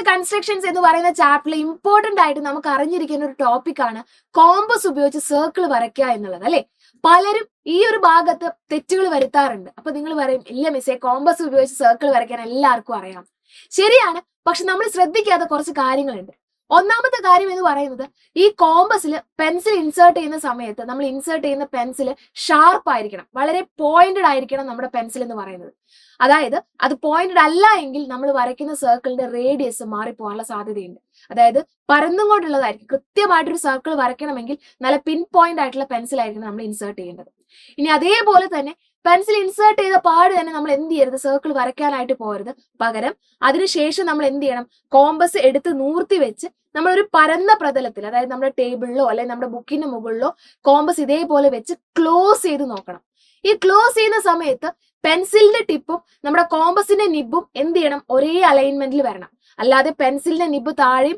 Constructions എന്ന് പറയുന്ന ചാപ്റ്ററിൽ ഇമ്പോർട്ടന്റ് ആയിട്ട് നമുക്ക് അറിഞ്ഞിരിക്കുന്ന ഒരു ടോപ്പിക്കാണ് കോമ്പസ് ഉപയോഗിച്ച് സർക്കിൾ വരയ്ക്കുക എന്നുള്ളത്, അല്ലെ? പലരും ഈ ഒരു ഭാഗത്ത് തെറ്റുകൾ വരുത്താറുണ്ട്. അപ്പൊ നിങ്ങൾ പറയും, ഇല്ല മിസ്സേ, കോമ്പസ് ഉപയോഗിച്ച് സർക്കിൾ വരയ്ക്കാൻ എല്ലാവർക്കും അറിയാം. ശരിയാണ്, പക്ഷെ നമ്മൾ ശ്രദ്ധിക്കാത്ത കുറച്ച് കാര്യങ്ങളുണ്ട്. ഒന്നാമത്തെ കാര്യം എന്ന് പറയുന്നത്, ഈ കോമ്പസിൽ പെൻസിൽ ഇൻസേർട്ട് ചെയ്യുന്ന സമയത്ത് നമ്മൾ ഇൻസേർട്ട് ചെയ്യുന്ന പെൻസിൽ ഷാർപ്പ് ആയിരിക്കണം, വളരെ പോയിന്റഡ് ആയിരിക്കണം നമ്മുടെ പെൻസിൽ എന്ന് പറയുന്നത്. അതായത് അത് പോയിന്റഡ് അല്ല എങ്കിൽ നമ്മൾ വരയ്ക്കുന്ന സർക്കിളിന്റെ റേഡിയസ് മാറിപ്പോകാനുള്ള സാധ്യതയുണ്ട്. അതായത് പരന്നുകൊണ്ടുള്ളതായിരിക്കും. കൃത്യമായിട്ടൊരു സർക്കിൾ വരയ്ക്കണമെങ്കിൽ നല്ല പിൻ പോയിന്റ് ആയിട്ടുള്ള പെൻസിൽ ആയിരിക്കണം നമ്മൾ ഇൻസേർട്ട് ചെയ്യേണ്ടത്. ഇനി അതേപോലെ തന്നെ പെൻസിൽ ഇൻസേർട്ട് ചെയ്ത പാട് തന്നെ നമ്മൾ എന്ത് ചെയ്യരുത്, സർക്കിൾ വരയ്ക്കാനായിട്ട് പോകരുത്. പകരം അതിനുശേഷം നമ്മൾ എന്ത് ചെയ്യണം, കോമ്പസ് എടുത്ത് നൂർത്തി വെച്ച് നമ്മൾ ഒരു പരന്ന പ്രതലത്തിൽ, അതായത് നമ്മുടെ ടേബിളിലോ അല്ലെങ്കിൽ നമ്മുടെ ബുക്കിന്റെ മുകളിലോ കോമ്പസ് ഇതേപോലെ വെച്ച് ക്ലോസ് ചെയ്ത് നോക്കണം. ഈ ക്ലോസ് ചെയ്യുന്ന സമയത്ത് പെൻസിലിന്റെ ടിപ്പും നമ്മുടെ കോമ്പസിന്റെ നിബും എന്ത് ചെയ്യണം, ഒരേ അലൈൻമെന്റിൽ വരണം. അല്ലാതെ പെൻസിലിന്റെ നിബ് താഴെയും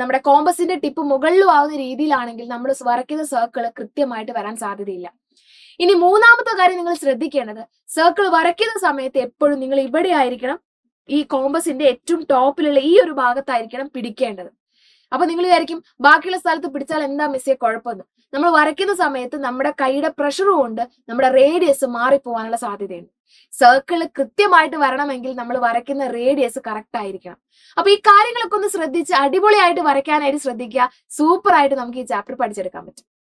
നമ്മുടെ കോമ്പസിന്റെ ടിപ്പ് മുകളിലും ആവുന്ന രീതിയിലാണെങ്കിൽ നമ്മൾ വരയ്ക്കുന്ന സർക്കിൾ കൃത്യമായിട്ട് വരാൻ സാധ്യതയില്ല. ഇനി മൂന്നാമത്തെ കാര്യം നിങ്ങൾ ശ്രദ്ധിക്കേണ്ടത്, സർക്കിൾ വരയ്ക്കുന്ന സമയത്ത് എപ്പോഴും നിങ്ങൾ ഇവിടെ ആയിരിക്കണം, ഈ കോമ്പസിന്റെ ഏറ്റവും ടോപ്പിലുള്ള ഈ ഒരു ഭാഗത്തായിരിക്കണം പിടിക്കേണ്ടത്. അപ്പൊ നിങ്ങൾ വിചാരിക്കും, ബാക്കിയുള്ള സ്ഥലത്ത് പിടിച്ചാൽ എന്താ മിസ്സേ കുഴപ്പമെന്ന്. നമ്മൾ വരയ്ക്കുന്ന സമയത്ത് നമ്മുടെ കൈയുടെ പ്രഷർ കൊണ്ട് നമ്മുടെ റേഡിയസ് മാറിപ്പോവാനുള്ള സാധ്യതയുണ്ട്. സർക്കിൾ കൃത്യമായിട്ട് വരണമെങ്കിൽ നമ്മൾ വരയ്ക്കുന്ന റേഡിയസ് കറക്റ്റ് ആയിരിക്കണം. അപ്പൊ ഈ കാര്യങ്ങളൊക്കെ ഒന്ന് ശ്രദ്ധിച്ച് അടിപൊളിയായിട്ട് വരയ്ക്കാനായിട്ട് ശ്രദ്ധിക്കുക. സൂപ്പർ ആയിട്ട് നമുക്ക് ഈ ചാപ്റ്റർ പഠിച്ചെടുക്കാൻ പറ്റും.